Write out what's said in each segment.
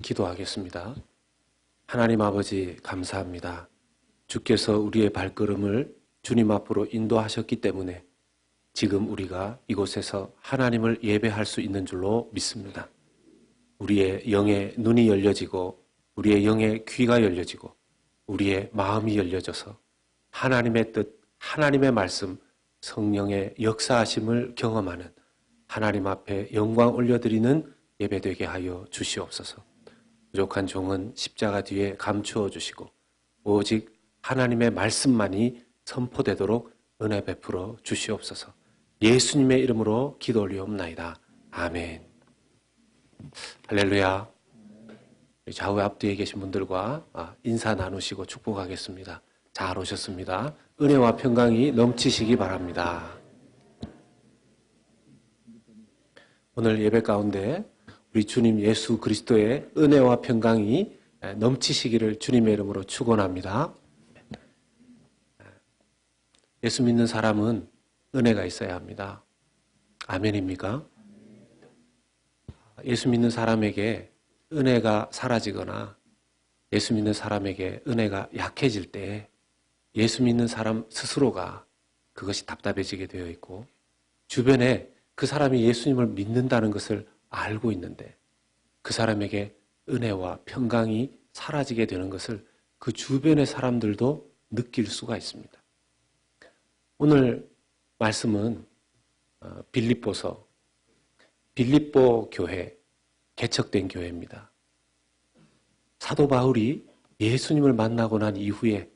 기도하겠습니다. 하나님 아버지 감사합니다. 주께서 우리의 발걸음을 주님 앞으로 인도하셨기 때문에 지금 우리가 이곳에서 하나님을 예배할 수 있는 줄로 믿습니다. 우리의 영의 눈이 열려지고 우리의 영의 귀가 열려지고 우리의 마음이 열려져서 하나님의 뜻, 하나님의 말씀, 성령의 역사하심을 경험하는 하나님 앞에 영광 올려드리는 예배되게 하여 주시옵소서. 부족한 종은 십자가 뒤에 감추어 주시고 오직 하나님의 말씀만이 선포되도록 은혜 베풀어 주시옵소서. 예수님의 이름으로 기도 올리옵나이다. 아멘. 할렐루야. 좌우 앞뒤에 계신 분들과 인사 나누시고 축복하겠습니다. 잘 오셨습니다. 은혜와 평강이 넘치시기 바랍니다. 오늘 예배 가운데 우리 주님 예수 그리스도의 은혜와 평강이 넘치시기를 주님의 이름으로 축원합니다. 예수 믿는 사람은 은혜가 있어야 합니다. 아멘입니까? 예수 믿는 사람에게 은혜가 사라지거나 예수 믿는 사람에게 은혜가 약해질 때 예수 믿는 사람 스스로가 그것이 답답해지게 되어 있고 주변에 그 사람이 예수님을 믿는다는 것을 알고 있는데 그 사람에게 은혜와 평강이 사라지게 되는 것을 그 주변의 사람들도 느낄 수가 있습니다. 오늘 말씀은 빌립보 교회, 개척된 교회입니다. 사도 바울이 예수님을 만나고 난 이후에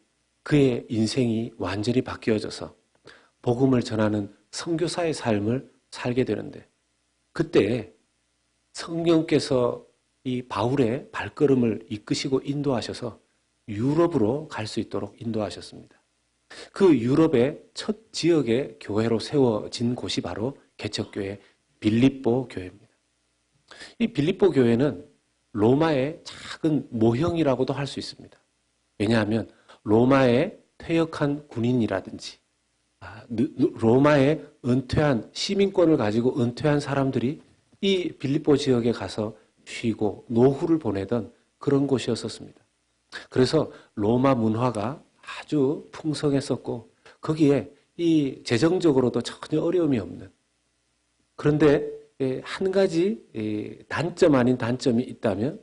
그의 인생이 완전히 바뀌어져서 복음을 전하는 선교사의 삶을 살게 되는데 그때 성령께서 이 바울의 발걸음을 이끄시고 인도하셔서 유럽으로 갈 수 있도록 인도하셨습니다. 그 유럽의 첫 지역의 교회로 세워진 곳이 바로 개척교회 빌립보 교회입니다. 이 빌립보 교회는 로마의 작은 모형이라고도 할 수 있습니다. 왜냐하면 로마에 퇴역한 군인이라든지 로마에 은퇴한 시민권을 가지고 은퇴한 사람들이 이 빌립보 지역에 가서 쉬고 노후를 보내던 그런 곳이었었습니다. 그래서 로마 문화가 아주 풍성했었고 거기에 이 재정적으로도 전혀 어려움이 없는 그런데 한 가지 단점 아닌 단점이 있다면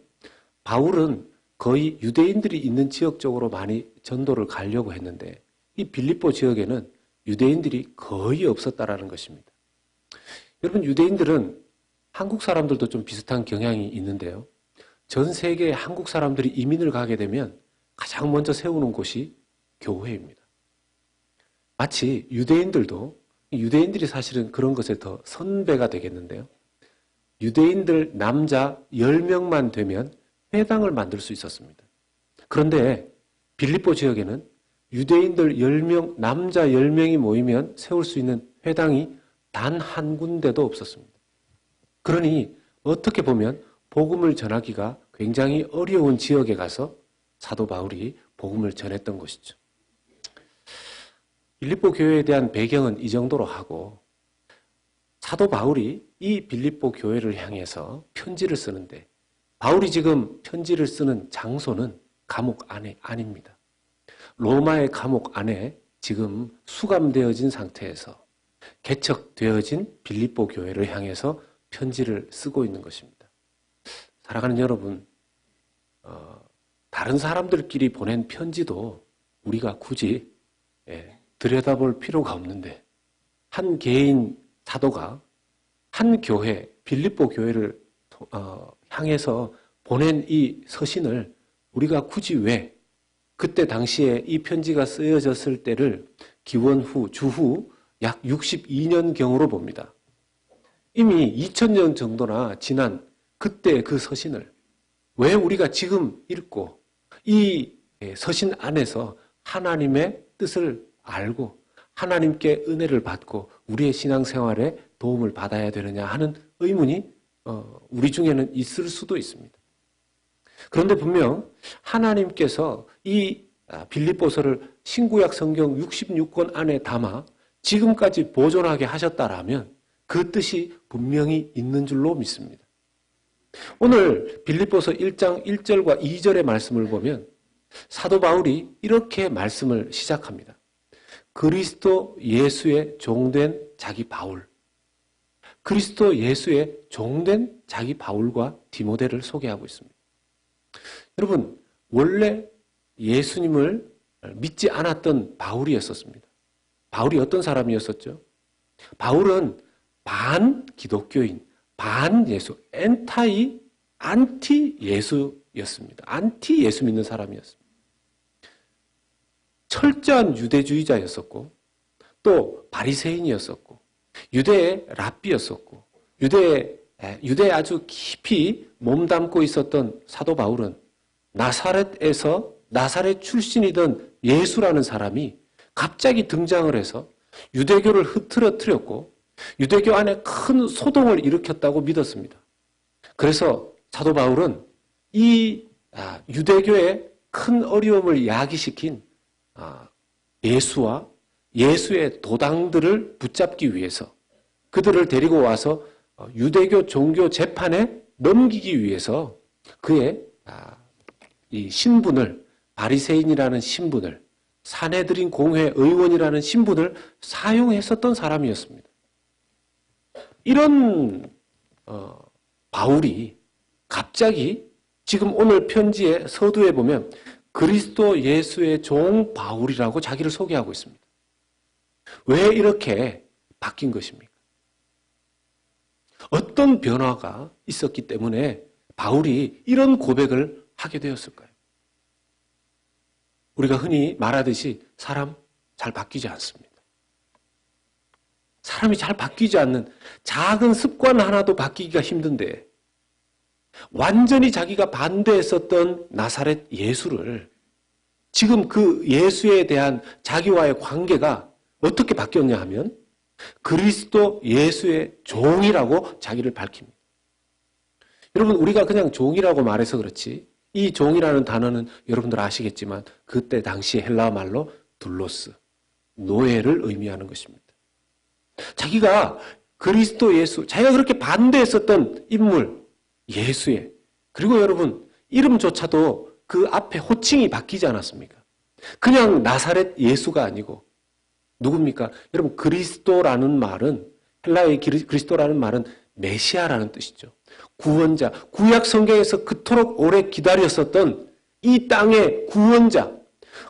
바울은 거의 유대인들이 있는 지역 쪽으로 많이 전도를 가려고 했는데 이 빌립보 지역에는 유대인들이 거의 없었다라는 것입니다. 여러분 유대인들은 한국 사람들도 좀 비슷한 경향이 있는데요. 전 세계에 한국 사람들이 이민을 가게 되면 가장 먼저 세우는 곳이 교회입니다. 마치 유대인들이 사실은 그런 것에 더 선배가 되겠는데요. 유대인들 남자 10명만 되면 회당을 만들 수 있었습니다. 그런데 빌립보 지역에는 유대인들 10명, 남자 10명이 모이면 세울 수 있는 회당이 단 한 군데도 없었습니다. 그러니 어떻게 보면 복음을 전하기가 굉장히 어려운 지역에 가서 사도 바울이 복음을 전했던 것이죠. 빌립보 교회에 대한 배경은 이 정도로 하고 사도 바울이 이 빌립보 교회를 향해서 편지를 쓰는데 바울이 지금 편지를 쓰는 장소는 감옥 안에 아닙니다. 로마의 감옥 안에 지금 수감되어진 상태에서 개척되어진 빌립보 교회를 향해서 편지를 쓰고 있는 것입니다. 사랑하는 여러분, 다른 사람들끼리 보낸 편지도 우리가 굳이 들여다볼 필요가 없는데 한 개인 사도가 한 교회, 빌립보 교회를 향해서 보낸 이 서신을 우리가 굳이 왜 그때 당시에 이 편지가 쓰여졌을 때를 기원 후, 주후 약 62년경으로 봅니다. 이미 2000년 정도나 지난 그때 그 서신을 왜 우리가 지금 읽고 이 서신 안에서 하나님의 뜻을 알고 하나님께 은혜를 받고 우리의 신앙생활에 도움을 받아야 되느냐 하는 의문이 우리 중에는 있을 수도 있습니다. 그런데 분명 하나님께서 이 빌립보서를 신구약 성경 66권 안에 담아 지금까지 보존하게 하셨다라면 그 뜻이 분명히 있는 줄로 믿습니다. 오늘 빌립보서 1장 1절과 2절의 말씀을 보면 사도 바울이 이렇게 말씀을 시작합니다. 그리스도 예수의 종된 자기 바울. 그리스도 예수의 종된 자기 바울과 디모데를 소개하고 있습니다. 여러분, 원래 예수님을 믿지 않았던 바울이었었습니다. 바울이 어떤 사람이었었죠? 바울은 반 기독교인, 반 예수, 안티 예수였습니다. 안티 예수 믿는 사람이었습니다. 철저한 유대주의자였었고, 또 바리새인이었었고, 유대의 랍비였었고, 유대에 아주 깊이 몸담고 있었던 사도 바울은 나사렛 출신이던 예수라는 사람이 갑자기 등장을 해서 유대교를 흐트러뜨렸고 유대교 안에 큰 소동을 일으켰다고 믿었습니다. 그래서 사도 바울은 이 유대교의 큰 어려움을 야기시킨 예수와 예수의 도당들을 붙잡기 위해서 그들을 데리고 와서 유대교 종교 재판에 넘기기 위해서 그의 이 신분을 바리새인이라는 신분을 사내들인 공회 의원이라는 신분을 사용했었던 사람이었습니다. 이런 바울이 갑자기 지금 오늘 편지의 서두에 보면 그리스도 예수의 종 바울이라고 자기를 소개하고 있습니다. 왜 이렇게 바뀐 것입니까? 어떤 변화가 있었기 때문에 바울이 이런 고백을 하게 되었을까요? 우리가 흔히 말하듯이 사람 잘 바뀌지 않습니다. 사람이 잘 바뀌지 않는 작은 습관 하나도 바뀌기가 힘든데 완전히 자기가 반대했었던 나사렛 예수를 지금 그 예수에 대한 자기와의 관계가 어떻게 바뀌었냐 하면 그리스도 예수의 종이라고 자기를 밝힙니다. 여러분, 우리가 그냥 종이라고 말해서 그렇지 이 종이라는 단어는 여러분들 아시겠지만 그때 당시 헬라어 말로 둘로스, 노예를 의미하는 것입니다. 자기가 그리스도 예수, 자기가 그렇게 반대했었던 인물 예수의, 그리고 여러분 이름조차도 그 앞에 호칭이 바뀌지 않았습니까? 그냥 나사렛 예수가 아니고 누굽니까? 여러분, 그리스도라는 말은, 헬라어의 그리스도라는 말은 메시아라는 뜻이죠. 구원자, 구약 성경에서 그토록 오래 기다렸었던 이 땅의 구원자,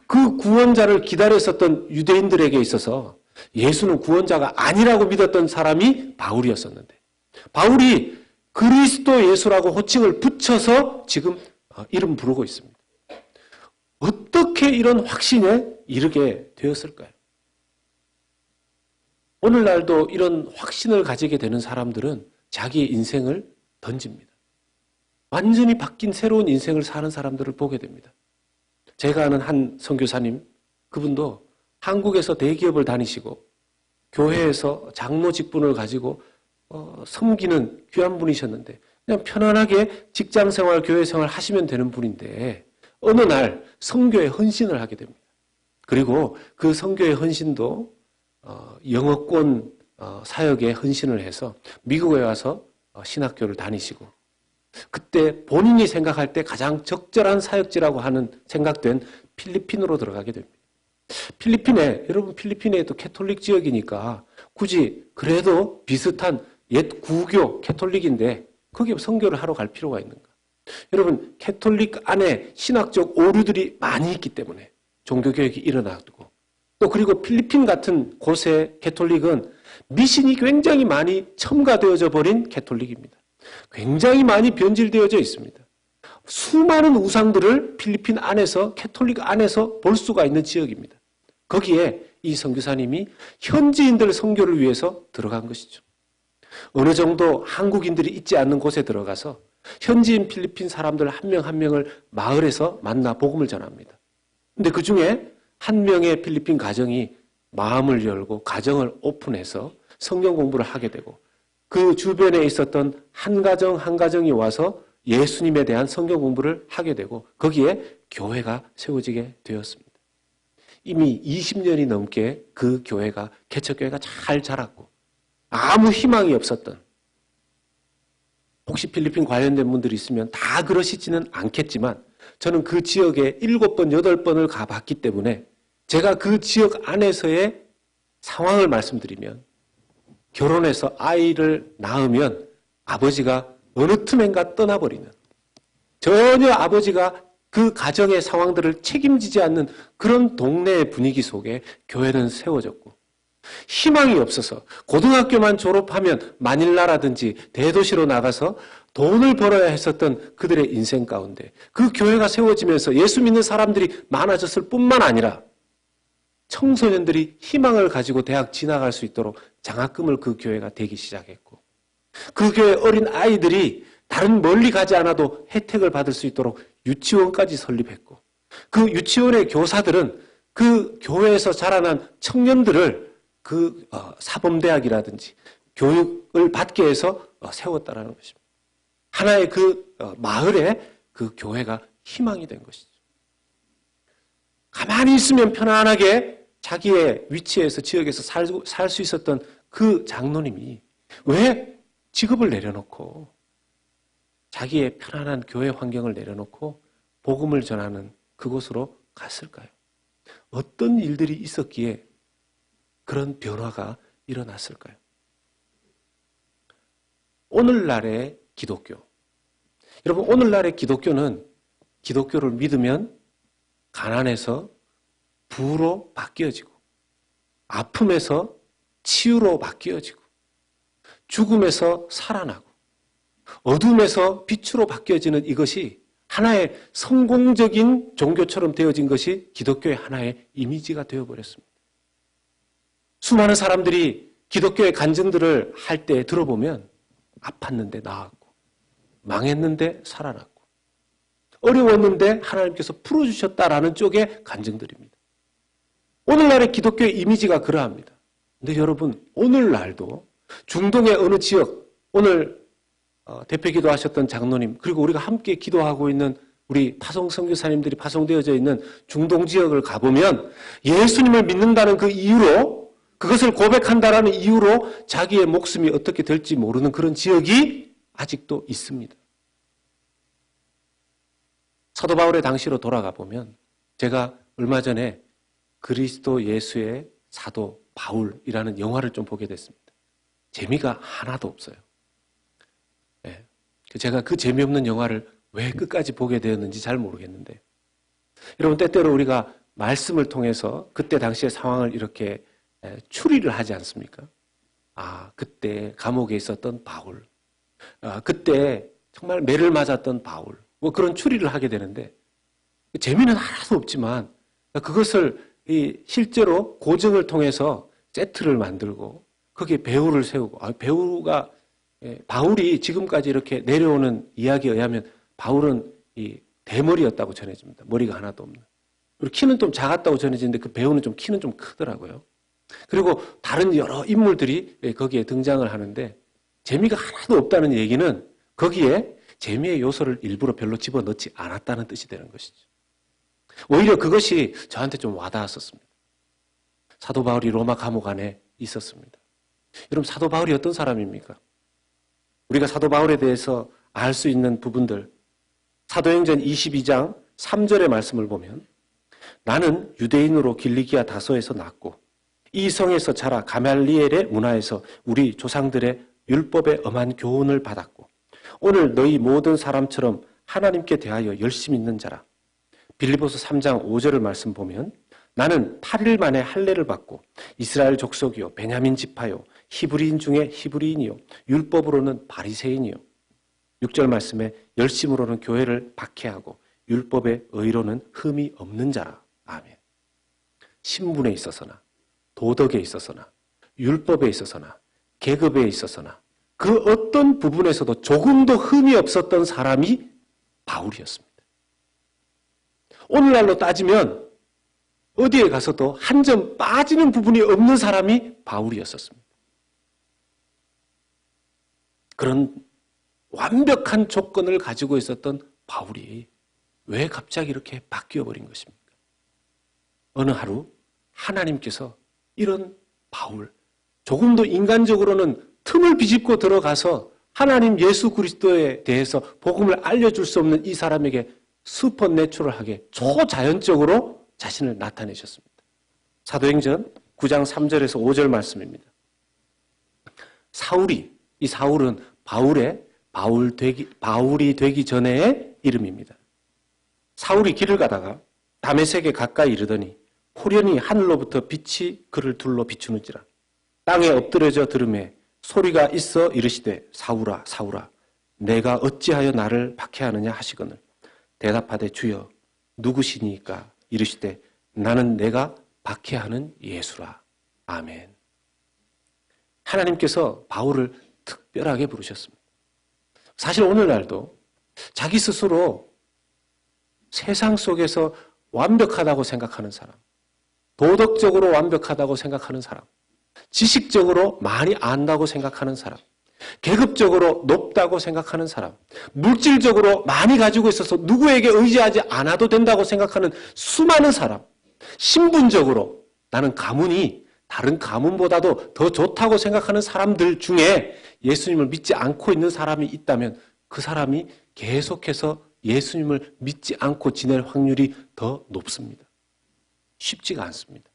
그 구원자를 기다렸었던 유대인들에게 있어서 예수는 구원자가 아니라고 믿었던 사람이 바울이었었는데 바울이 그리스도 예수라고 호칭을 붙여서 지금 이름 부르고 있습니다. 어떻게 이런 확신에 이르게 되었을까요? 오늘날도 이런 확신을 가지게 되는 사람들은 자기의 인생을 던집니다. 완전히 바뀐 새로운 인생을 사는 사람들을 보게 됩니다. 제가 아는 한 선교사님, 그분도 한국에서 대기업을 다니시고 교회에서 장로 직분을 가지고 섬기는 귀한 분이셨는데 그냥 편안하게 직장생활, 교회생활 하시면 되는 분인데 어느 날 선교에 헌신을 하게 됩니다. 그리고 그 선교의 헌신도 영어권 사역에 헌신을 해서 미국에 와서 신학교를 다니시고 그때 본인이 생각할 때 가장 적절한 사역지라고 하는 생각된 필리핀으로 들어가게 됩니다. 여러분 필리핀에도 캐톨릭 지역이니까 굳이 그래도 비슷한 옛 구교 캐톨릭인데 거기에 선교를 하러 갈 필요가 있는가? 여러분 캐톨릭 안에 신학적 오류들이 많이 있기 때문에 종교개혁이 일어나고 또 그리고 필리핀 같은 곳의 캐톨릭은 미신이 굉장히 많이 첨가되어져 버린 캐톨릭입니다. 굉장히 많이 변질되어져 있습니다. 수많은 우상들을 필리핀 안에서 캐톨릭 안에서 볼 수가 있는 지역입니다. 거기에 이 선교사님이 현지인들 선교를 위해서 들어간 것이죠. 어느 정도 한국인들이 있지 않는 곳에 들어가서 현지인 필리핀 사람들 한 명 한 명을 마을에서 만나 복음을 전합니다. 근데 그 중에 한 명의 필리핀 가정이 마음을 열고 가정을 오픈해서 성경 공부를 하게 되고 그 주변에 있었던 한 가정 한 가정이 와서 예수님에 대한 성경 공부를 하게 되고 거기에 교회가 세워지게 되었습니다. 이미 20년이 넘게 그 교회가 개척교회가 잘 자랐고 아무 희망이 없었던 혹시 필리핀 관련된 분들이 있으면 다 그러시지는 않겠지만 저는 그 지역에 7번, 8번을 가봤기 때문에 제가 그 지역 안에서의 상황을 말씀드리면 결혼해서 아이를 낳으면 아버지가 어느 틈엔가 떠나버리는, 전혀 아버지가 그 가정의 상황들을 책임지지 않는 그런 동네의 분위기 속에 교회는 세워졌고, 희망이 없어서 고등학교만 졸업하면 마닐라라든지 대도시로 나가서 돈을 벌어야 했었던 그들의 인생 가운데 그 교회가 세워지면서 예수 믿는 사람들이 많아졌을 뿐만 아니라 청소년들이 희망을 가지고 대학 진학할 수 있도록 장학금을 그 교회가 대기 시작했고, 그 교회 어린 아이들이 다른 멀리 가지 않아도 혜택을 받을 수 있도록 유치원까지 설립했고, 그 유치원의 교사들은 그 교회에서 자라난 청년들을 그 사범대학이라든지 교육을 받게 해서 세웠다라는 것입니다. 하나의 그 마을에 그 교회가 희망이 된 것이죠. 가만히 있으면 편안하게 자기의 위치에서 지역에서 살 수 있었던 그 장로님이 왜 직업을 내려놓고 자기의 편안한 교회 환경을 내려놓고 복음을 전하는 그곳으로 갔을까요? 어떤 일들이 있었기에 그런 변화가 일어났을까요? 오늘날의 기독교. 여러분, 오늘날의 기독교는 기독교를 믿으면 가난에서 부로 바뀌어지고, 아픔에서 치유로 바뀌어지고, 죽음에서 살아나고, 어둠에서 빛으로 바뀌어지는 이것이 하나의 성공적인 종교처럼 되어진 것이 기독교의 하나의 이미지가 되어버렸습니다. 수많은 사람들이 기독교의 간증들을 할 때 들어보면 아팠는데 나았고, 망했는데 살아났고, 어려웠는데 하나님께서 풀어주셨다라는 쪽의 간증들입니다. 오늘날의 기독교의 이미지가 그러합니다. 근데 여러분, 오늘날도 중동의 어느 지역, 오늘 대표 기도하셨던 장로님, 그리고 우리가 함께 기도하고 있는 우리 파송 선교사님들이 파송되어져 있는 중동 지역을 가보면 예수님을 믿는다는 그 이유로, 그것을 고백한다라는 이유로 자기의 목숨이 어떻게 될지 모르는 그런 지역이 아직도 있습니다. 사도 바울의 당시로 돌아가 보면 제가 얼마 전에 그리스도 예수의 사도 바울이라는 영화를 좀 보게 됐습니다. 재미가 하나도 없어요. 네. 제가 그 재미없는 영화를 왜 끝까지 보게 되었는지 잘 모르겠는데, 여러분, 때때로 우리가 말씀을 통해서 그때 당시의 상황을 이렇게 추리를 하지 않습니까? 아, 그때 감옥에 있었던 바울, 그때 정말 매를 맞았던 바울, 뭐 그런 추리를 하게 되는데 재미는 하나도 없지만 그것을 실제로 고증을 통해서 세트를 만들고 거기에 배우를 세우고, 배우가 바울이 지금까지 이렇게 내려오는 이야기에 의하면 바울은 이 대머리였다고 전해집니다. 머리가 하나도 없는. 그리고 키는 좀 작았다고 전해지는데 그 배우는 좀 키는 좀 크더라고요. 그리고 다른 여러 인물들이 거기에 등장을 하는데 재미가 하나도 없다는 얘기는 거기에 재미의 요소를 일부러 별로 집어넣지 않았다는 뜻이 되는 것이죠. 오히려 그것이 저한테 좀 와닿았었습니다. 사도 바울이 로마 감옥 안에 있었습니다. 여러분, 사도 바울이 어떤 사람입니까? 우리가 사도 바울에 대해서 알 수 있는 부분들, 사도행전 22장 3절의 말씀을 보면, 나는 유대인으로 길리기아 다소에서 났고 이 성에서 자라 가말리엘의 문화에서 우리 조상들의 율법의 엄한 교훈을 받았고 오늘 너희 모든 사람처럼 하나님께 대하여 열심히 있는 자라. 빌립보서 3장 5절의 말씀 보면, 나는 8일 만에 할례를 받고 이스라엘 족속이요 베냐민 지파요 히브리인 중에 히브리인이요 율법으로는 바리새인이요. 6절 말씀에 열심으로는 교회를 박해하고 율법의 의로는 흠이 없는 자라. 아멘. 신분에 있어서나 도덕에 있어서나 율법에 있어서나 계급에 있어서나 그 어떤 부분에서도 조금도 흠이 없었던 사람이 바울이었습니다. 오늘날로 따지면 어디에 가서도 한 점 빠지는 부분이 없는 사람이 바울이었었습니다. 그런 완벽한 조건을 가지고 있었던 바울이 왜 갑자기 이렇게 바뀌어버린 것입니까? 어느 하루 하나님께서 이런 바울, 조금도 인간적으로는 틈을 비집고 들어가서 하나님 예수 그리스도에 대해서 복음을 알려줄 수 없는 이 사람에게 슈퍼내추럴하게 초자연적으로 자신을 나타내셨습니다. 사도행전 9장 3절에서 5절 말씀입니다. 이 사울은 바울이 되기 전의 이름입니다. 사울이 길을 가다가 다메섹에 가까이 이르더니 호련히 하늘로부터 빛이 그를 둘러 비추는지라. 땅에 엎드려져 들으매 소리가 있어 이르시되 사울아 사울아 내가 어찌하여 나를 박해하느냐 하시거늘 대답하되 주여 누구시니까 이르시되 나는 내가 박해하는 예수라. 아멘. 하나님께서 바울을 특별하게 부르셨습니다. 사실 오늘날도 자기 스스로 세상 속에서 완벽하다고 생각하는 사람, 도덕적으로 완벽하다고 생각하는 사람, 지식적으로 많이 안다고 생각하는 사람, 계급적으로 높다고 생각하는 사람, 물질적으로 많이 가지고 있어서 누구에게 의지하지 않아도 된다고 생각하는 수많은 사람, 신분적으로 나는 가문이 다른 가문보다도 더 좋다고 생각하는 사람들 중에 예수님을 믿지 않고 있는 사람이 있다면 그 사람이 계속해서 예수님을 믿지 않고 지낼 확률이 더 높습니다. 쉽지가 않습니다.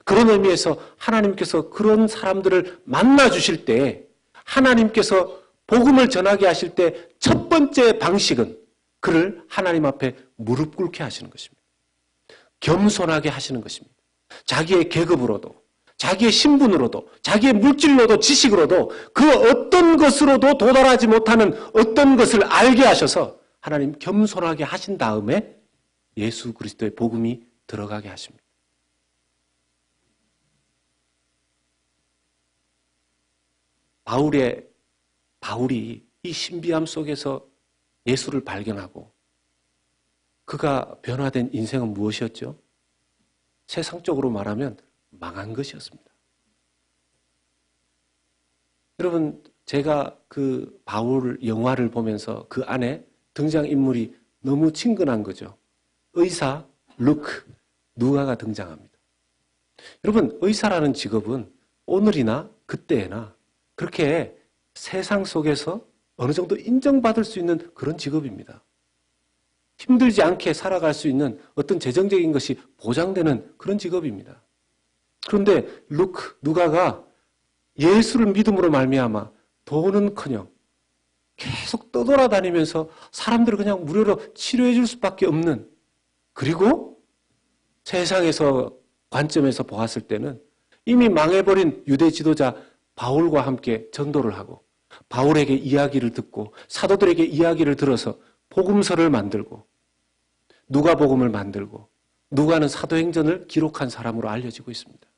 그런 의미에서 하나님께서 그런 사람들을 만나 주실 때 하나님께서 복음을 전하게 하실 때 첫 번째 방식은 그를 하나님 앞에 무릎 꿇게 하시는 것입니다. 겸손하게 하시는 것입니다. 자기의 계급으로도 자기의 신분으로도 자기의 물질로도 지식으로도 그 어떤 것으로도 도달하지 못하는 어떤 것을 알게 하셔서 하나님 겸손하게 하신 다음에 예수 그리스도의 복음이 들어가게 하십니다. 바울이 이 신비함 속에서 예수를 발견하고 그가 변화된 인생은 무엇이었죠? 세상적으로 말하면 망한 것이었습니다. 여러분, 제가 그 바울 영화를 보면서 그 안에 등장인물이 너무 친근한 거죠. 의사 루크, 누가가 등장합니다. 여러분, 의사라는 직업은 오늘이나 그때나 그렇게 세상 속에서 어느 정도 인정받을 수 있는 그런 직업입니다. 힘들지 않게 살아갈 수 있는 어떤 재정적인 것이 보장되는 그런 직업입니다. 그런데 누가가 예수를 믿음으로 말미암아 돈은커녕 계속 떠돌아다니면서 사람들을 그냥 무료로 치료해 줄 수밖에 없는, 그리고 세상에서 관점에서 보았을 때는 이미 망해버린 유대 지도자 바울과 함께 전도를 하고 바울에게 이야기를 듣고 사도들에게 이야기를 들어서 복음서를 만들고 누가복음을 만들고 누가는 사도행전을 기록한 사람으로 알려지고 있습니다.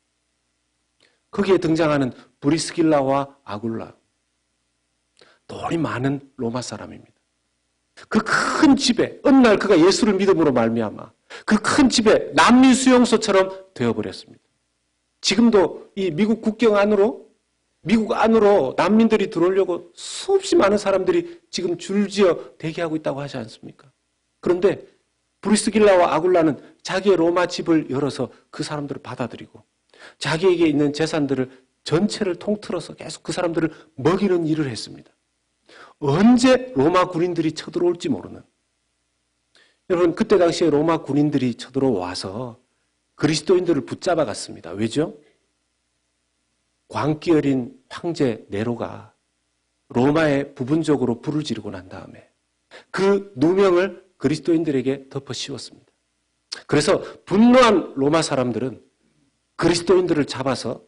거기에 등장하는 브리스길라와 아굴라, 돈이 많은 로마 사람입니다. 그 큰 집에 어느 날 그가 예수를 믿음으로 말미암아 그 큰 집에 난민 수용소처럼 되어버렸습니다. 지금도 이 미국 국경 안으로, 미국 안으로 난민들이 들어오려고 수없이 많은 사람들이 지금 줄지어 대기하고 있다고 하지 않습니까? 그런데 브리스길라와 아굴라는 자기의 로마 집을 열어서 그 사람들을 받아들이고 자기에게 있는 재산들을 전체를 통틀어서 계속 그 사람들을 먹이는 일을 했습니다. 언제 로마 군인들이 쳐들어올지 모르는. 여러분, 그때 당시에 로마 군인들이 쳐들어와서 그리스도인들을 붙잡아 갔습니다. 왜죠? 광기 어린 황제 네로가 로마에 부분적으로 불을 지르고 난 다음에 그 누명을 그리스도인들에게 덮어 씌웠습니다. 그래서 분노한 로마 사람들은 그리스도인들을 잡아서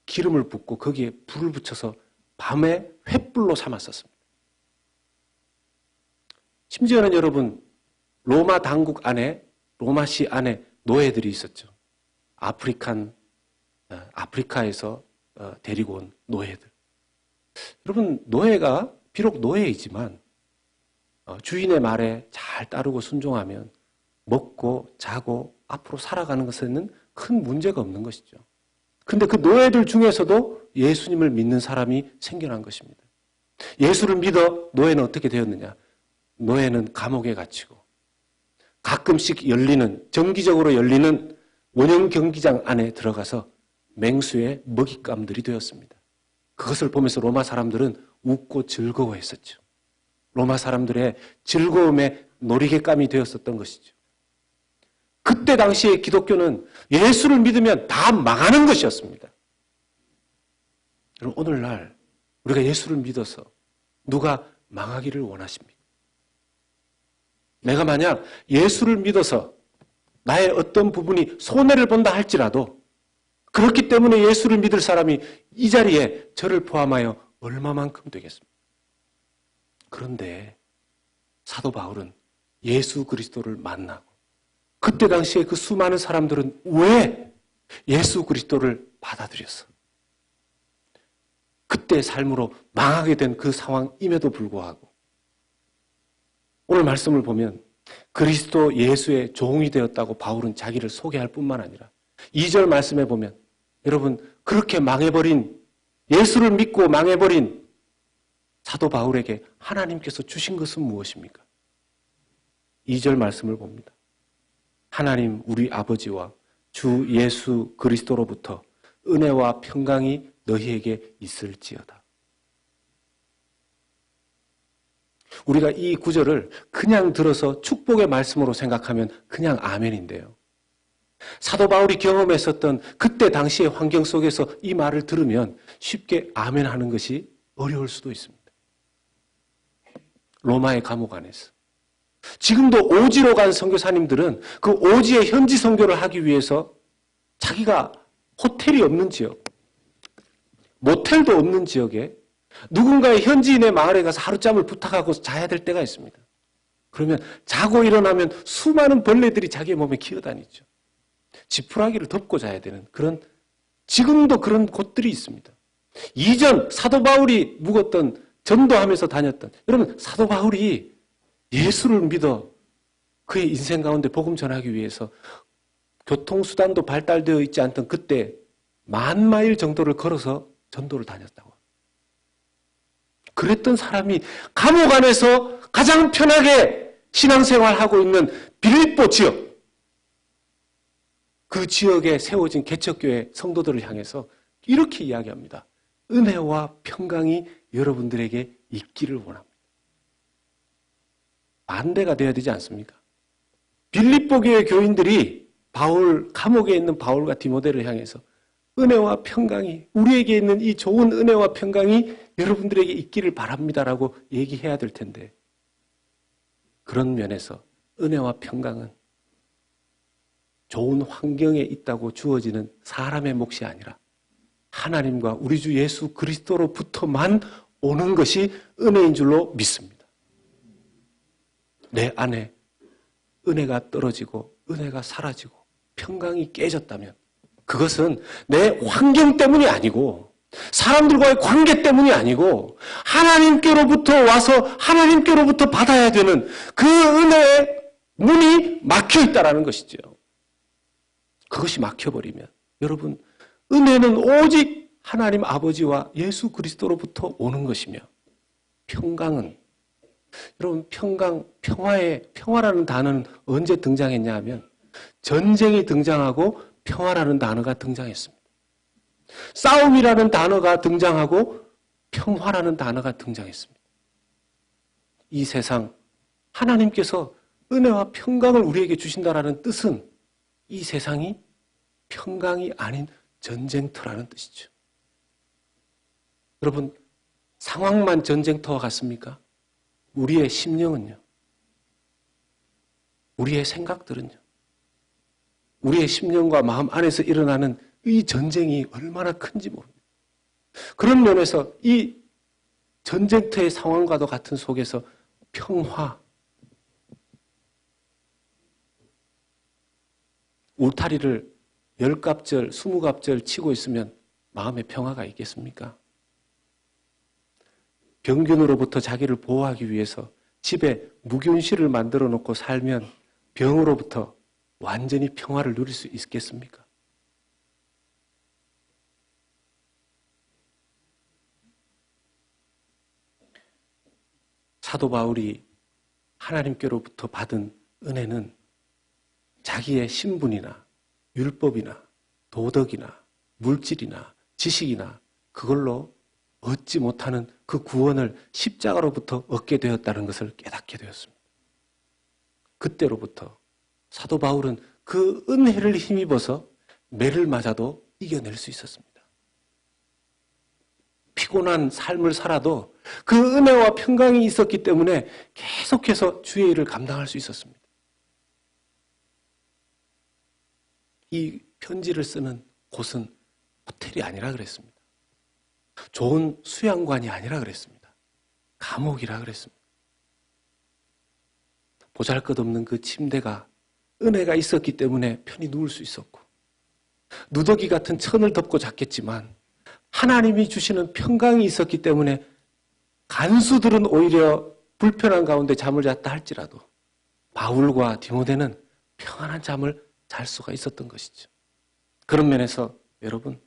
기름을 붓고 거기에 불을 붙여서 밤에 횃불로 삼았었습니다. 심지어는 여러분, 로마 당국 안에, 로마시 안에 노예들이 있었죠. 아프리카에서 데리고 온 노예들. 여러분, 노예가 비록 노예이지만 주인의 말에 잘 따르고 순종하면 먹고 자고 앞으로 살아가는 것에는 큰 문제가 없는 것이죠. 그런데 그 노예들 중에서도 예수님을 믿는 사람이 생겨난 것입니다. 예수를 믿어 노예는 어떻게 되었느냐? 노예는 감옥에 갇히고 가끔씩 정기적으로 열리는 원형 경기장 안에 들어가서 맹수의 먹잇감들이 되었습니다. 그것을 보면서 로마 사람들은 웃고 즐거워했었죠. 로마 사람들의 즐거움의 놀이개감이 되었었던 것이죠. 그때 당시에 기독교는 예수를 믿으면 다 망하는 것이었습니다. 여러분, 오늘날 우리가 예수를 믿어서 누가 망하기를 원하십니까? 내가 만약 예수를 믿어서 나의 어떤 부분이 손해를 본다 할지라도 그렇기 때문에 예수를 믿을 사람이 이 자리에 저를 포함하여 얼마만큼 되겠습니까? 그런데 사도 바울은 예수 그리스도를 만나고 그때 당시에 그 수많은 사람들은 왜 예수 그리스도를 받아들였어? 그때 삶으로 망하게 된 그 상황임에도 불구하고 오늘 말씀을 보면 그리스도 예수의 종이 되었다고 바울은 자기를 소개할 뿐만 아니라 2절 말씀에 보면 여러분 그렇게 망해버린 예수를 믿고 망해버린 사도 바울에게 하나님께서 주신 것은 무엇입니까? 2절 말씀을 봅니다. 하나님 우리 아버지와 주 예수 그리스도로부터 은혜와 평강이 너희에게 있을지어다. 우리가 이 구절을 그냥 들어서 축복의 말씀으로 생각하면 그냥 아멘인데요. 사도 바울이 경험했었던 그때 당시의 환경 속에서 이 말을 들으면 쉽게 아멘하는 것이 어려울 수도 있습니다. 로마의 감옥 안에서 지금도 오지로 간 선교사님들은 그 오지의 현지 선교를 하기 위해서 자기가 호텔이 없는 지역, 모텔도 없는 지역에 누군가의 현지인의 마을에 가서 하룻잠을 부탁하고 자야 될 때가 있습니다. 그러면 자고 일어나면 수많은 벌레들이 자기의 몸에 기어다니죠. 지푸라기를 덮고 자야 되는 지금도 그런 곳들이 있습니다. 이전 사도 바울이 묵었던 전도하면서 다녔던 여러분 사도 바울이 예수를 믿어 그의 인생 가운데 복음 전하기 위해서 교통수단도 발달되어 있지 않던 그때 10,000마일 정도를 걸어서 전도를 다녔다고. 그랬던 사람이 감옥 안에서 가장 편하게 신앙생활하고 있는 빌립보 지역, 그 지역에 세워진 개척교회 성도들을 향해서 이렇게 이야기합니다. 은혜와 평강이 여러분들에게 있기를 원합니다. 반대가 되어야 되지 않습니까? 빌립보 교회 교인들이 감옥에 있는 바울과 디모데를 향해서 은혜와 평강이 우리에게 있는 이 좋은 은혜와 평강이 여러분들에게 있기를 바랍니다라고 얘기해야 될 텐데 그런 면에서 은혜와 평강은 좋은 환경에 있다고 주어지는 사람의 몫이 아니라 하나님과 우리 주 예수 그리스도로부터만 오는 것이 은혜인 줄로 믿습니다. 내 안에 은혜가 떨어지고 은혜가 사라지고 평강이 깨졌다면 그것은 내 환경 때문이 아니고 사람들과의 관계 때문이 아니고 하나님께로부터 와서 하나님께로부터 받아야 되는 그 은혜의 문이 막혀 있다는 것이죠. 그것이 막혀버리면 여러분 은혜는 오직 하나님 아버지와 예수 그리스도로부터 오는 것이며 평강은 여러분 평화라는 단어는 언제 등장했냐 하면 전쟁이 등장하고 평화라는 단어가 등장했습니다. 싸움이라는 단어가 등장하고 평화라는 단어가 등장했습니다. 이 세상 하나님께서 은혜와 평강을 우리에게 주신다라는 뜻은 이 세상이 평강이 아닌 전쟁터라는 뜻이죠. 여러분 상황만 전쟁터와 같습니까? 우리의 심령은요. 우리의 생각들은요. 우리의 심령과 마음 안에서 일어나는 이 전쟁이 얼마나 큰지 모릅니다. 그런 면에서 이 전쟁터의 상황과도 같은 속에서 평화, 울타리를 10갑절, 20갑절 치고 있으면 마음에 평화가 있겠습니까? 병균으로부터 자기를 보호하기 위해서 집에 무균실을 만들어 놓고 살면 병으로부터 완전히 평화를 누릴 수 있겠습니까? 사도 바울이 하나님께로부터 받은 은혜는 자기의 신분이나 율법이나 도덕이나 물질이나 지식이나 그걸로 얻지 못하는 그 구원을 십자가로부터 얻게 되었다는 것을 깨닫게 되었습니다. 그때로부터 사도 바울은 그 은혜를 힘입어서 매를 맞아도 이겨낼 수 있었습니다. 피곤한 삶을 살아도 그 은혜와 평강이 있었기 때문에 계속해서 주의 일을 감당할 수 있었습니다. 이 편지를 쓰는 곳은 호텔이 아니라 그랬습니다. 좋은 수양관이 아니라 그랬습니다. 감옥이라 그랬습니다. 보잘것없는 그 침대가 은혜가 있었기 때문에 편히 누울 수 있었고, 누더기 같은 천을 덮고 잤겠지만 하나님이 주시는 평강이 있었기 때문에 간수들은 오히려 불편한 가운데 잠을 잤다 할지라도 바울과 디모데는 평안한 잠을 잘 수가 있었던 것이죠. 그런 면에서 여러분,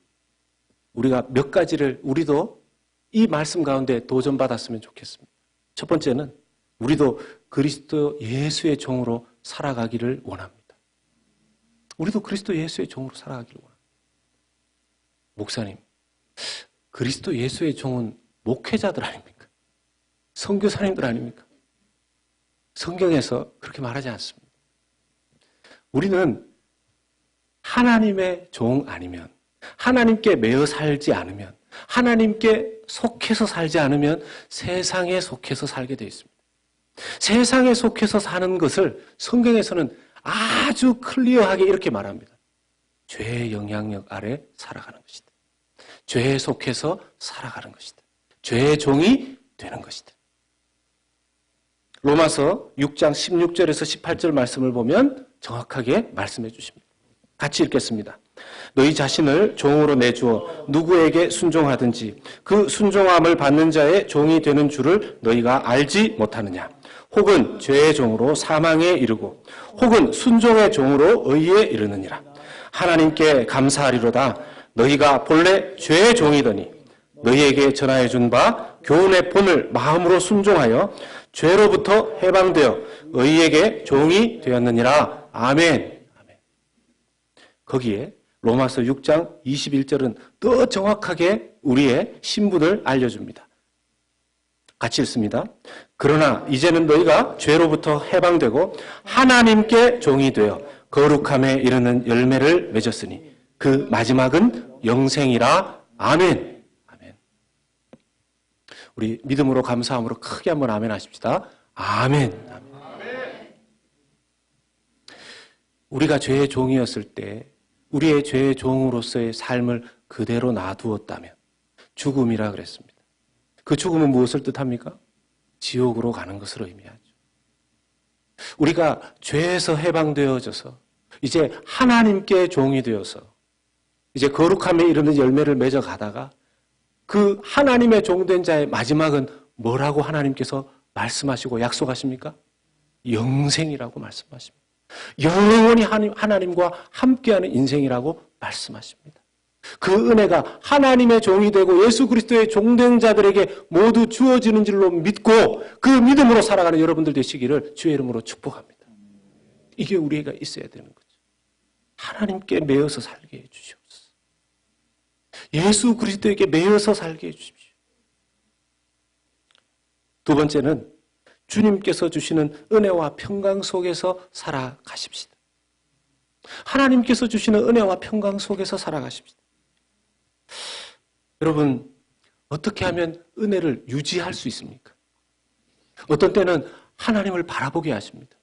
우리가 몇 가지를 우리도 이 말씀 가운데 도전받았으면 좋겠습니다. 첫 번째는 우리도 그리스도 예수의 종으로 살아가기를 원합니다. 우리도 그리스도 예수의 종으로 살아가기를 원합니다. 목사님, 그리스도 예수의 종은 목회자들 아닙니까? 선교사님들 아닙니까? 성경에서 그렇게 말하지 않습니다. 우리는 하나님의 종 아니면, 하나님께 매여 살지 않으면, 하나님께 속해서 살지 않으면 세상에 속해서 살게 되어 있습니다. 세상에 속해서 사는 것을 성경에서는 아주 클리어하게 이렇게 말합니다. 죄의 영향력 아래 살아가는 것이다. 죄에 속해서 살아가는 것이다. 죄의 종이 되는 것이다. 로마서 6장 16절에서 18절 말씀을 보면 정확하게 말씀해 주십니다. 같이 읽겠습니다. 너희 자신을 종으로 내주어 누구에게 순종하든지 그 순종함을 받는 자의 종이 되는 줄을 너희가 알지 못하느냐. 혹은 죄의 종으로 사망에 이르고 혹은 순종의 종으로 의에 이르느니라. 하나님께 감사하리로다. 너희가 본래 죄의 종이더니 너희에게 전하여 준 바 교훈의 본을 마음으로 순종하여 죄로부터 해방되어 의에게 종이 되었느니라. 아멘. 거기에 로마서 6장 21절은 더 정확하게 우리의 신분을 알려줍니다. 같이 읽습니다. 그러나 이제는 너희가 죄로부터 해방되고 하나님께 종이 되어 거룩함에 이르는 열매를 맺었으니 그 마지막은 영생이라. 아멘. 아멘. 우리 믿음으로 감사함으로 크게 한번 아멘 하십시다. 아멘. 아멘. 우리가 죄의 종이었을 때 우리의 죄의 종으로서의 삶을 그대로 놔두었다면 죽음이라 그랬습니다. 그 죽음은 무엇을 뜻합니까? 지옥으로 가는 것을 의미하죠. 우리가 죄에서 해방되어져서 이제 하나님께 종이 되어서 이제 거룩함에 이르는 열매를 맺어 가다가 그 하나님의 종된 자의 마지막은 뭐라고 하나님께서 말씀하시고 약속하십니까? 영생이라고 말씀하십니다. 영원히 하나님과 함께하는 인생이라고 말씀하십니다. 그 은혜가 하나님의 종이 되고 예수 그리스도의 종된 자들에게 모두 주어지는 줄로 믿고 그 믿음으로 살아가는 여러분들 되시기를 주의 이름으로 축복합니다. 이게 우리가 있어야 되는 거죠. 하나님께 매여서 살게 해주시옵소서. 예수 그리스도에게 매여서 살게 해주십시오. 두 번째는 주님께서 주시는 은혜와 평강 속에서 살아가십시다. 하나님께서 주시는 은혜와 평강 속에서 살아가십시다. 여러분, 어떻게 하면 은혜를 유지할 수 있습니까? 어떤 때는 하나님을 바라보게 하십니다.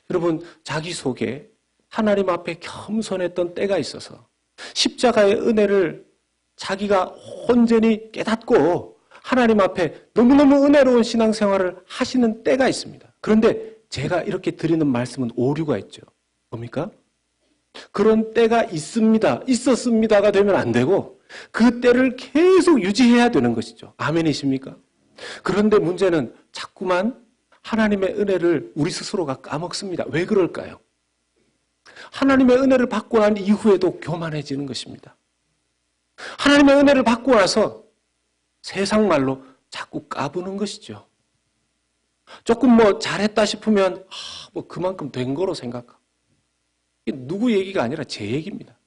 여러분, 자기 속에 하나님 앞에 겸손했던 때가 있어서 십자가의 은혜를 자기가 온전히 깨닫고 하나님 앞에 너무너무 은혜로운 신앙생활을 하시는 때가 있습니다. 그런데 제가 이렇게 드리는 말씀은 오류가 있죠. 뭡니까? 그런 때가 있습니다. 있었습니다가 되면 안 되고 그 때를 계속 유지해야 되는 것이죠. 아멘이십니까? 그런데 문제는 자꾸만 하나님의 은혜를 우리 스스로가 까먹습니다. 왜 그럴까요? 하나님의 은혜를 받고 난 이후에도 교만해지는 것입니다. 하나님의 은혜를 받고 나서 세상 말로 자꾸 까부는 것이죠. 조금 잘했다 싶으면 그만큼 된 거로 생각하고. 누구 얘기가 아니라 제 얘기입니다.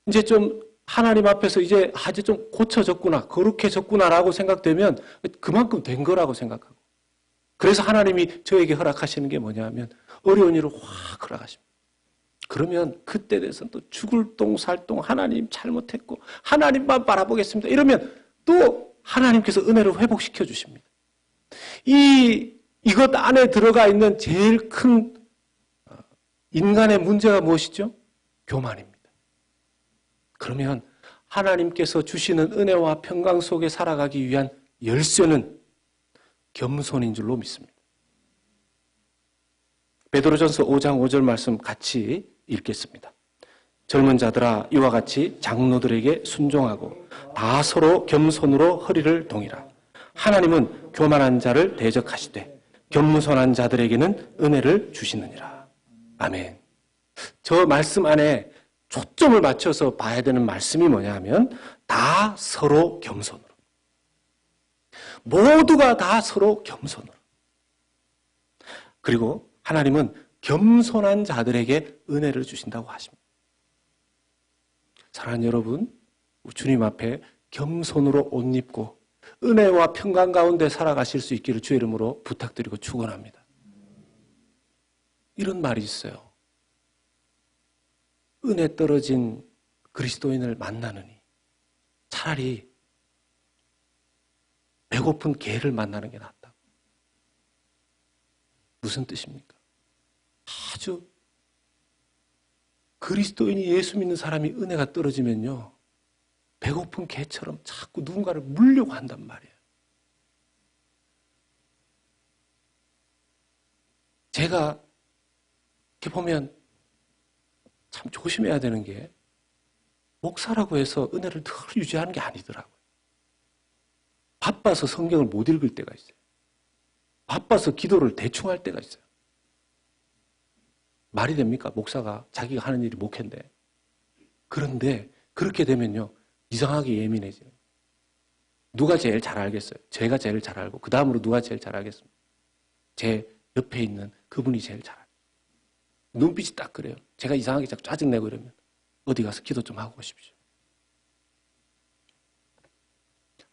이제 좀 하나님 앞에서 이제 좀 고쳐졌구나, 거룩해졌구나라고 생각되면 그만큼 된 거라고 생각하고, 그래서 하나님이 저에게 허락하시는 게 뭐냐면 어려운 일을 확 허락하십니다. 그러면 그때 돼서는 또 죽을 똥살똥, 하나님 잘못했고 하나님만 바라보겠습니다. 이러면 또 하나님께서 은혜를 회복시켜 주십니다. 이것 안에 들어가 있는 제일 큰 인간의 문제가 무엇이죠? 교만입니다. 그러면 하나님께서 주시는 은혜와 평강 속에 살아가기 위한 열쇠는 겸손인 줄로 믿습니다. 베드로전서 5장 5절 말씀 같이 읽겠습니다. 젊은 자들아 이와 같이 장로들에게 순종하고 다 서로 겸손으로 허리를 동이라. 하나님은 교만한 자를 대적하시되 겸손한 자들에게는 은혜를 주시느니라. 아멘. 저 말씀 안에 초점을 맞춰서 봐야 되는 말씀이 뭐냐 하면 다 서로 겸손으로. 모두가 다 서로 겸손으로. 그리고 하나님은 겸손한 자들에게 은혜를 주신다고 하십니다. 사랑하는 여러분, 주님 앞에 겸손으로 옷 입고 은혜와 평강 가운데 살아가실 수 있기를 주의 이름으로 부탁드리고 축원합니다. 이런 말이 있어요. 은혜 떨어진 그리스도인을 만나느니 차라리 배고픈 개를 만나는 게 낫다. 무슨 뜻입니까? 아주 그리스도인이 예수 믿는 사람이 은혜가 떨어지면요, 배고픈 개처럼 자꾸 누군가를 물려고 한단 말이에요. 제가 이렇게 보면 참 조심해야 되는 게 목사라고 해서 은혜를 늘 유지하는 게 아니더라고요. 바빠서 성경을 못 읽을 때가 있어요. 바빠서 기도를 대충 할 때가 있어요. 말이 됩니까? 목사가 자기가 하는 일이 목회인데. 그런데 그렇게 되면요, 이상하게 예민해져요. 누가 제일 잘 알겠어요? 제가 제일 잘 알고 그 다음으로 누가 제일 잘 알겠습니까? 제 옆에 있는 그분이 제일 잘 알고. 눈빛이 딱 그래요. 제가 이상하게 자꾸 짜증내고 이러면 어디 가서 기도 좀 하고 오십시오.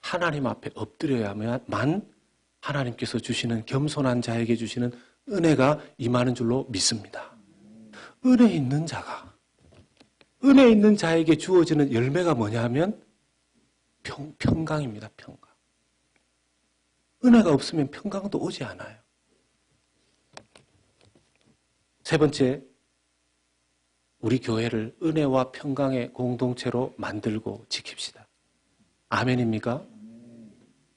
하나님 앞에 엎드려야만 하나님께서 주시는 겸손한 자에게 주시는 은혜가 임하는 줄로 믿습니다. 은혜 있는 자에게 주어지는 열매가 뭐냐 하면 평강입니다. 평강. 은혜가 없으면 평강도 오지 않아요. 세 번째, 우리 교회를 은혜와 평강의 공동체로 만들고 지킵시다. 아멘입니까?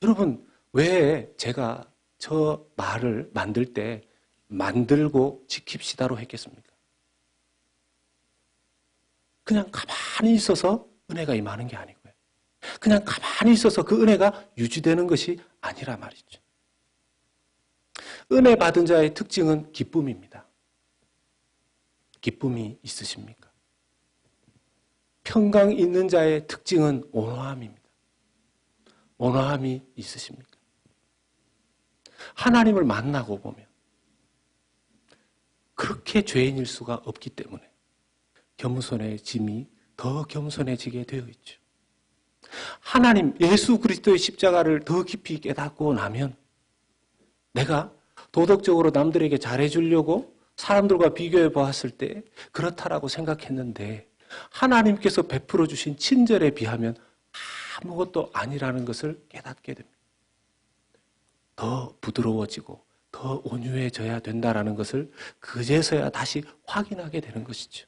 여러분, 왜 제가 저 말을 만들 때 만들고 지킵시다로 했겠습니까? 그냥 가만히 있어서 은혜가 임하는 게 아니고요. 그냥 가만히 있어서 그 은혜가 유지되는 것이 아니라 말이죠. 은혜 받은 자의 특징은 기쁨입니다. 기쁨이 있으십니까? 평강 있는 자의 특징은 온화함입니다. 온화함이 있으십니까? 하나님을 만나고 보면 그렇게 죄인일 수가 없기 때문에 겸손해짐이 더 겸손해지게 되어 있죠. 하나님, 예수 그리스도의 십자가를 더 깊이 깨닫고 나면 내가 도덕적으로 남들에게 잘해주려고 사람들과 비교해 보았을 때 그렇다라고 생각했는데 하나님께서 베풀어 주신 친절에 비하면 아무것도 아니라는 것을 깨닫게 됩니다. 더 부드러워지고 더 온유해져야 된다라는 것을 그제서야 다시 확인하게 되는 것이죠.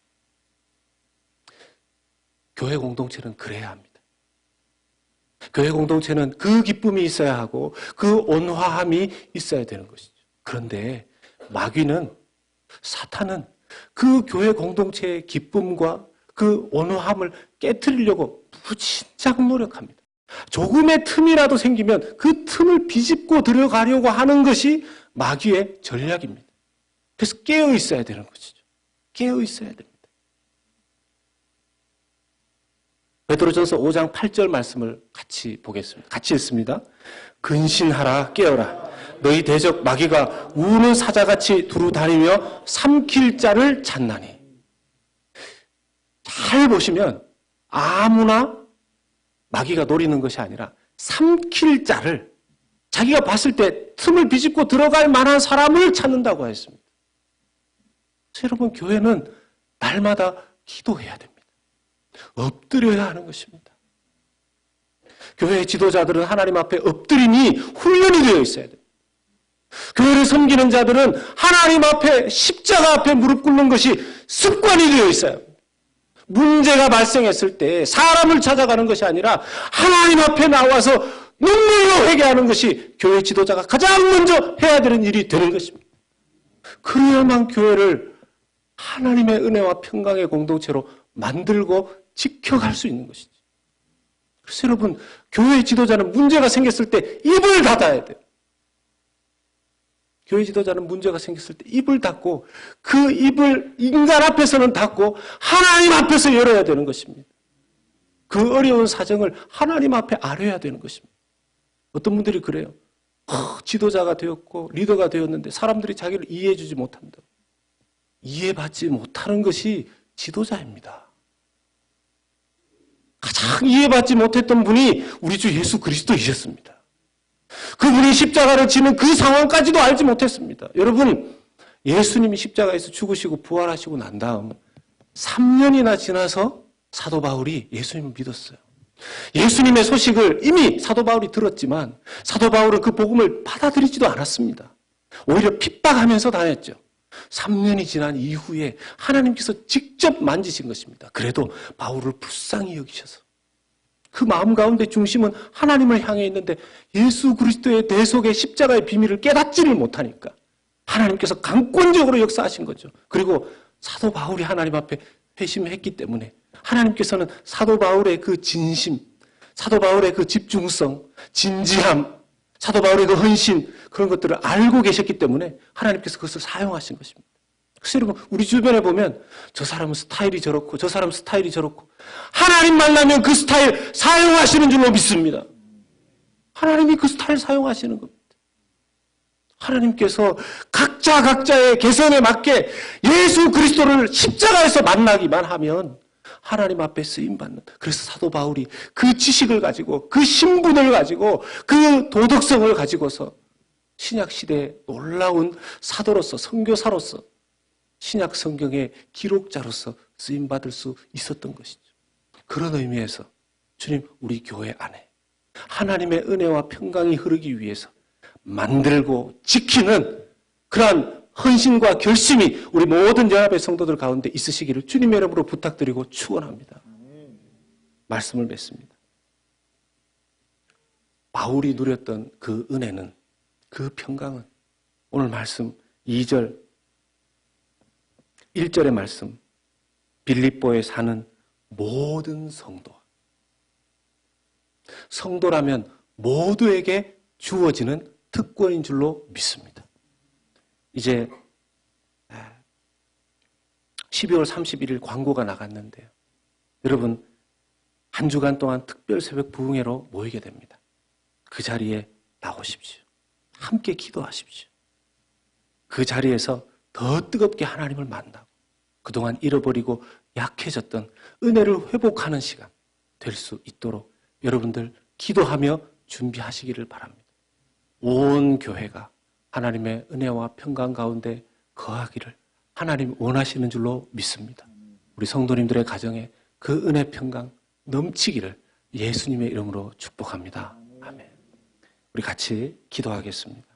교회 공동체는 그래야 합니다. 교회 공동체는 그 기쁨이 있어야 하고 그 온화함이 있어야 되는 것이죠. 그런데 마귀는, 사탄은 그 교회 공동체의 기쁨과 그 온화함을 깨트리려고 무진장 노력합니다. 조금의 틈이라도 생기면 그 틈을 비집고 들어가려고 하는 것이 마귀의 전략입니다. 그래서 깨어 있어야 되는 것이죠. 깨어 있어야 됩니다. 베드로전서 5장 8절 말씀을 같이 보겠습니다. 같이 읽습니다. 근신하라, 깨어라. 너희 대적 마귀가 우는 사자같이 두루 다니며 삼킬 자를 찾나니. 잘 보시면 아무나 마귀가 노리는 것이 아니라 삼킬 자를 자기가 봤을 때 틈을 비집고 들어갈 만한 사람을 찾는다고 했습니다. 그래서 여러분, 교회는 날마다 기도해야 됩니다. 엎드려야 하는 것입니다. 교회의 지도자들은 하나님 앞에 엎드림이 훈련이 되어 있어야 됩니다. 교회를 섬기는 자들은 하나님 앞에, 십자가 앞에 무릎 꿇는 것이 습관이 되어 있어야 합니다. 문제가 발생했을 때 사람을 찾아가는 것이 아니라 하나님 앞에 나와서 눈물로 회개하는 것이 교회 지도자가 가장 먼저 해야 되는 일이 되는 것입니다. 그래야만 교회를 하나님의 은혜와 평강의 공동체로 만들고 지켜갈 수 있는 것이죠. 그래서 여러분, 교회 지도자는 문제가 생겼을 때 입을 닫아야 돼요. 교회 지도자는 문제가 생겼을 때 입을 닫고, 그 입을 인간 앞에서는 닫고 하나님 앞에서 열어야 되는 것입니다. 그 어려운 사정을 하나님 앞에 아뢰야 되는 것입니다. 어떤 분들이 그래요. 지도자가 되었고 리더가 되었는데 사람들이 자기를 이해해 주지 못한다. 이해받지 못하는 것이 지도자입니다. 가장 이해받지 못했던 분이 우리 주 예수 그리스도이셨습니다. 그분이 십자가를 지는 그 상황까지도 알지 못했습니다. 여러분, 예수님이 십자가에서 죽으시고 부활하시고 난 다음 3년이나 지나서 사도 바울이 예수님을 믿었어요. 예수님의 소식을 이미 사도 바울이 들었지만 사도 바울은 그 복음을 받아들이지도 않았습니다. 오히려 핍박하면서 다녔죠. 3년이 지난 이후에 하나님께서 직접 만지신 것입니다. 그래도 바울을 불쌍히 여기셔서 그 마음 가운데 중심은 하나님을 향해 있는데 예수 그리스도의 대속의 십자가의 비밀을 깨닫지를 못하니까 하나님께서 강권적으로 역사하신 거죠. 그리고 사도 바울이 하나님 앞에 회심했기 때문에 하나님께서는 사도 바울의 그 진심, 사도 바울의 그 집중성, 진지함, 사도 바울의 그 헌신, 그런 것들을 알고 계셨기 때문에 하나님께서 그것을 사용하신 것입니다. 그래서 여러분, 우리 주변에 보면 저 사람은 스타일이 저렇고 저 사람 스타일이 저렇고 하나님 만나면 그 스타일 사용하시는 줄로 믿습니다. 하나님이 그 스타일 사용하시는 겁니다. 하나님께서 각자의 개성에 맞게 예수 그리스도를 십자가에서 만나기만 하면 하나님 앞에 쓰임받는, 그래서 사도 바울이 그 지식을 가지고 그 신분을 가지고 그 도덕성을 가지고서 신약시대에 놀라운 사도로서 선교사로서 신약 성경의 기록자로서 쓰임받을 수 있었던 것이죠. 그런 의미에서 주님, 우리 교회 안에 하나님의 은혜와 평강이 흐르기 위해서 만들고 지키는 그러한 헌신과 결심이 우리 모든 연합의 성도들 가운데 있으시기를 주님의 이름으로 부탁드리고 축원합니다. 말씀을 맺습니다. 바울이 누렸던 그 은혜는, 그 평강은 오늘 말씀 2절 1절의 말씀, 빌립보에 사는 모든 성도라면 모두에게 주어지는 특권인 줄로 믿습니다. 이제 12월 31일 광고가 나갔는데요. 여러분, 한 주간 동안 특별 새벽 부흥회로 모이게 됩니다. 그 자리에 나오십시오. 함께 기도하십시오. 그 자리에서 더 뜨겁게 하나님을 만나고 그동안 잃어버리고 약해졌던 은혜를 회복하는 시간 될 수 있도록 여러분들 기도하며 준비하시기를 바랍니다. 온 교회가 하나님의 은혜와 평강 가운데 거하기를 하나님 원하시는 줄로 믿습니다. 우리 성도님들의 가정에 그 은혜 평강 넘치기를 예수님의 이름으로 축복합니다. 아멘. 우리 같이 기도하겠습니다.